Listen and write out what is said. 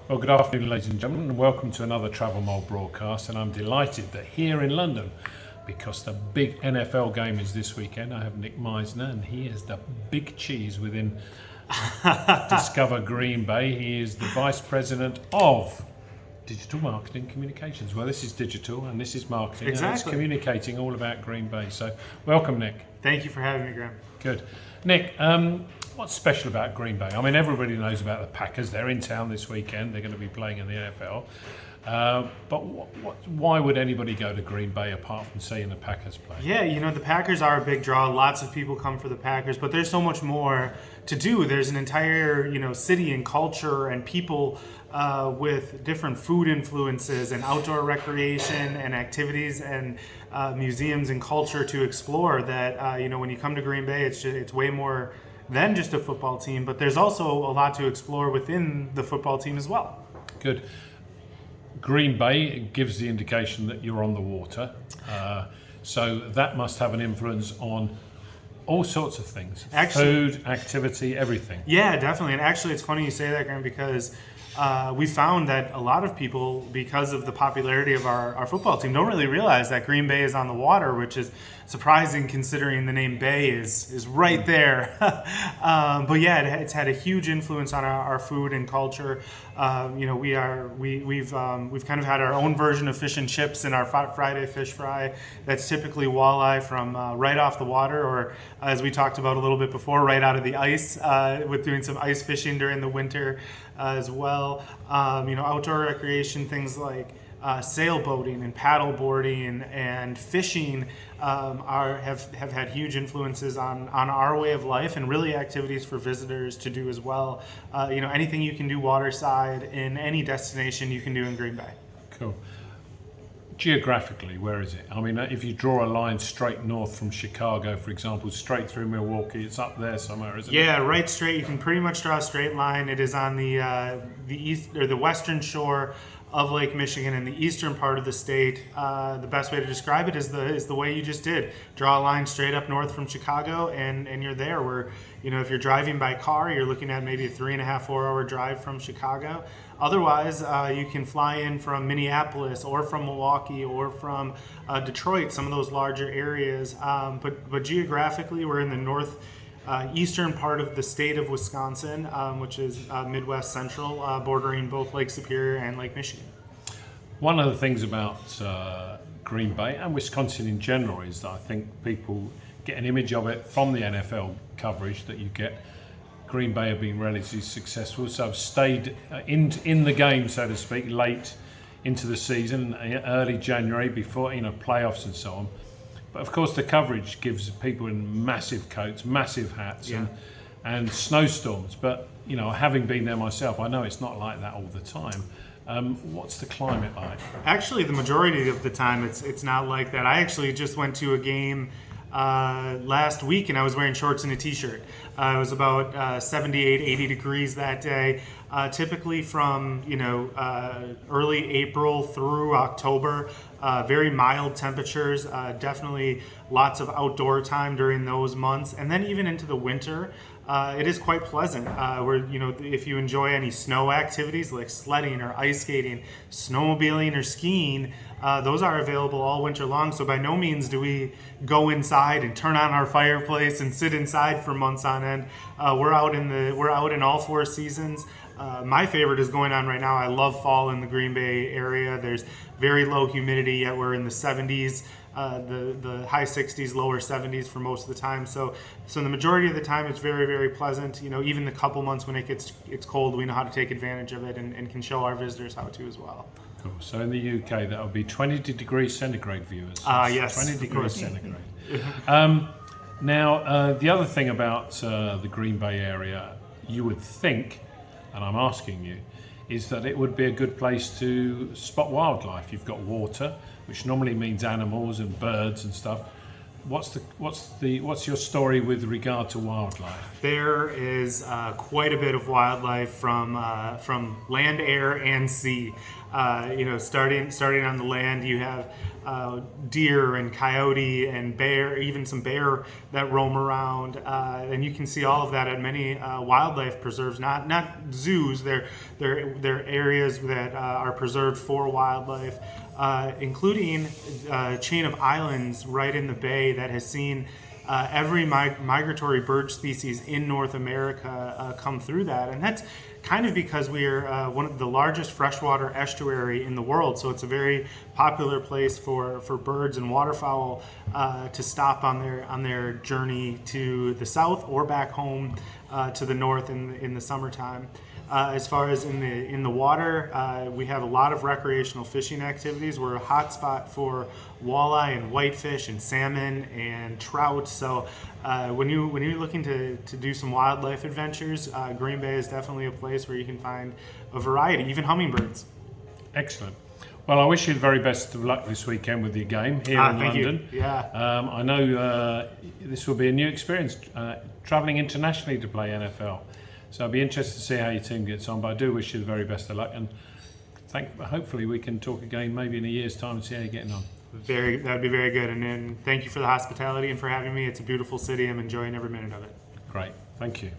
Well, good afternoon, ladies and gentlemen, and welcome to another Travel Mole broadcast. And I'm delighted that here in London, because the big NFL game is this weekend, I have Nick Meisner, and he is the big cheese within Discover Green Bay. He is the Vice President of Digital Marketing Communications. Well, this is digital and this is marketing. Exactly. And it's communicating all about Green Bay. So, welcome, Nick. Thank you for having me, Graham. Good. Nick, what's special about Green Bay? I mean, everybody knows about the Packers. They're in town this weekend. They're going to be playing in the NFL. But why would anybody go to Green Bay apart from seeing the Packers play? Yeah, the Packers are a big draw. Lots of people come for the Packers, but there's so much more to do. There's an entire, city and culture and people with different food influences and outdoor recreation and activities and museums and culture to explore that, when you come to Green Bay, it's way more than just a football team, but there's also a lot to explore within the football team as well. Good. Green Bay gives the indication that you're on the water, so that must have an influence on all sorts of things. Actually, food, activity, everything. Yeah, definitely. And actually, it's funny you say that, Graham, because we found that a lot of people, because of the popularity of our football team, don't really realize that Green Bay is on the water, which is surprising considering the name Bay is right there. But yeah, it's had a huge influence on our food and culture. We've kind of had our own version of fish and chips in our Friday fish fry. That's typically walleye from right off the water, or as we talked about a little bit before, right out of the ice, with doing some ice fishing during the winter as well. Outdoor recreation, things like sailboating and paddle boarding and fishing have had huge influences on our way of life, and really activities for visitors to do as well. Anything you can do waterside in any destination you can do in Green Bay. Cool. Geographically, where is it? I mean, if you draw a line straight north from Chicago, for example, straight through Milwaukee, it's up there somewhere, isn't it? Yeah, right straight. You can pretty much draw a straight line. It is on the east or the western shore of Lake Michigan in the eastern part of the state. The best way to describe it is the way you just did. Draw a line straight up north from Chicago, and you're there. Where if you're driving by car, you're looking at maybe a 3.5-4 hour drive from Chicago. Otherwise, you can fly in from Minneapolis or from Milwaukee or from Detroit, some of those larger areas. But geographically, we're in the north eastern part of the state of Wisconsin, which is Midwest Central, bordering both Lake Superior and Lake Michigan. One of the things about Green Bay and Wisconsin in general is that I think people get an image of it from the NFL coverage that you get. Green Bay have been relatively successful, so I've stayed in the game, so to speak, late into the season, early January, before playoffs and so on. But of course, the coverage gives people in massive coats, massive hats, and snowstorms. But having been there myself, I know it's not like that all the time. What's the climate like? Actually, the majority of the time, it's not like that. I actually just went to a game last week, and I was wearing shorts and a t-shirt. It was about 78, 80 degrees that day. Typically from early April through October, very mild temperatures. Definitely lots of outdoor time during those months, and then even into the winter. It is quite pleasant. If you enjoy any snow activities like sledding or ice skating, snowmobiling or skiing, those are available all winter long. So by no means do we go inside and turn on our fireplace and sit inside for months on end. We're out in all four seasons. My favorite is going on right now. I love fall in the Green Bay area. There's very low humidity, yet we're in the 70s. The high 60s, lower 70s for most of the time. So the majority of the time it's very, very pleasant. Even the couple months when it's cold, we know how to take advantage of it and can show our visitors how to as well. Cool. So in the UK, that would be 20 degrees centigrade viewers. Yes. 20 degrees centigrade. Now, the other thing about the Green Bay area, you would think, and I'm asking you, is that it would be a good place to spot wildlife. You've got water, which normally means animals and birds and stuff. What's your story with regard to wildlife? There is quite a bit of wildlife from land, air, and sea. Starting on the land, you have deer and coyote and bear, even some bear that roam around, and you can see all of that at many wildlife preserves. Not zoos. They're areas that are preserved for wildlife, including a chain of islands right in the bay that has seen every migratory bird species in North America come through that, and that's kind of because we are one of the largest freshwater estuary in the world. So it's a very popular place for birds and waterfowl to stop on their journey to the south or back home to the north in the summertime. As far as in the water, we have a lot of recreational fishing activities. We're a hot spot for walleye and whitefish and salmon and trout. So when you're looking to do some wildlife adventures, Green Bay is definitely a place where you can find a variety, even hummingbirds. Excellent. Well, I wish you the very best of luck this weekend with your game here in Thank London. you. Yeah. I know this will be a new experience, travelling internationally to play NFL. So I'll be interested to see how your team gets on, but I do wish you the very best of luck, and hopefully we can talk again maybe in a year's time and see how you're getting on. That'd be very good, and then thank you for the hospitality and for having me. It's a beautiful city. I'm enjoying every minute of it. Great, thank you.